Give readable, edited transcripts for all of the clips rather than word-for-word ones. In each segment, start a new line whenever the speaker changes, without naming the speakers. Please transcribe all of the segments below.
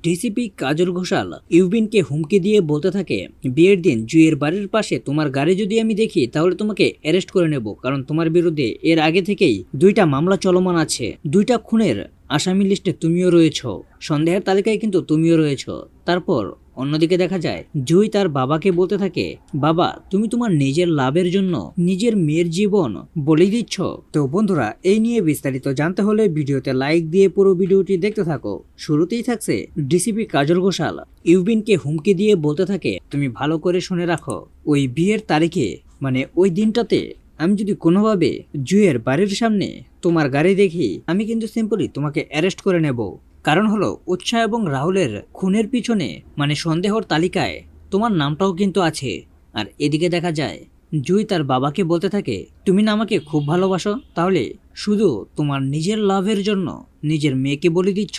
DCP কাজল ঘোষাল ইউবিনকে হুমকি দিয়ে বলতে থাকে, বিয়ের দিন জুইয়ের বাড়ির পাশে তোমার গাড়ি যদি আমি দেখি তাহলে তোমাকে অ্যারেস্ট করে নেব, কারণ তোমার বিরুদ্ধে এর আগে থেকেই 2টা মামলা চলমান আছে, 2টা খুনের আসামি লিস্টে তুমিও রয়েছ, সন্দেহের তালিকায় কিন্তু তুমিও রয়েছ। তারপর অন্যদিকে দেখা যায় জুই তার বাবাকে বলতে থাকে, বাবা তুমি তোমার নিজের লাভের জন্য নিজের মেয়ের জীবন বলি দিচ্ছ। তো বন্ধুরা, এই নিয়ে বিস্তারিত জানতে হলে ভিডিওতে লাইক দিয়ে পুরো ভিডিওটি দেখতে থাকো। শুরুতেই থাকছে ডিসিপি কাজল ঘোষাল ইউবিনকে হুমকি দিয়ে বলতে থাকে, তুমি ভালো করে শুনে রাখো, ওই বিয়ের তারিখে মানে ওই দিনটাতে আমি যদি কোনোভাবে জুইয়ের বাড়ির সামনে তোমার গাড়ি দেখি, আমি কিন্তু সিম্পলি তোমাকে অ্যারেস্ট করে নেব। কারণ হলো উৎসাহ এবং রাহুলের খুনের পিছনে মানে সন্দেহর তালিকায় তোমার নামটাও কিন্তু আছে। আর এদিকে দেখা যায় জুই তার বাবাকে বলতে থাকে, তুমি না আমাকে খুব ভালোবাসো, তাহলে শুধু তোমার নিজের লাভের জন্য নিজের মেয়েকে বলে দিচ্ছ।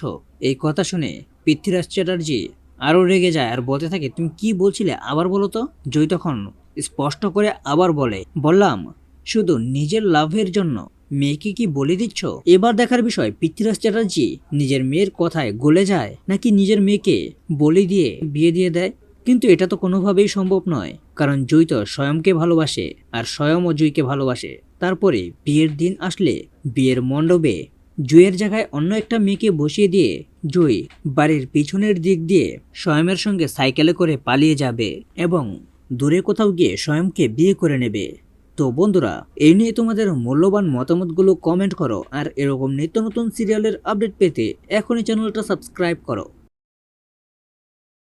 এই কথা শুনে পৃথ্বীরাজ চ্যাটার্জি আরও রেগে যায় আর বলতে থাকে, তুমি কি বলছিলে আবার বলো তো। জুই তখন স্পষ্ট করে আবার বললাম শুধু নিজের লাভের জন্য মেয়েকে কি বলে দিচ্ছ। এবার দেখার বিষয় পৃথ্বীরাজ চ্যাটার্জি নিজের মেয়ের কথায় গলে যায় নাকি নিজের মেয়েকে বলে দিয়ে বিয়ে দিয়ে দেয়। কিন্তু এটা তো কোনোভাবেই সম্ভব নয়, কারণ জুই তো স্বয়ংকে ভালোবাসে আর স্বয়ংও জুইকে ভালোবাসে। তারপরে বিয়ের দিন আসলে বিয়ের মণ্ডপে জুইয়ের জায়গায় অন্য একটা মেয়েকে বসিয়ে দিয়ে জুই বাড়ির পিছনের দিক দিয়ে স্বয়মের সঙ্গে সাইকেলে করে পালিয়ে যাবে এবং দূরে কোথাও গিয়ে স্বয়ংকে বিয়ে করে নেবে। তো বন্ধুরা, এই নিয়ে তোমাদের মূল্যবান মতামতগুলো কমেন্ট করো আর এরকম নিত্য নতুন সিরিয়ালের আপডেট পেতে এখনই চ্যানেলটা সাবস্ক্রাইব করো।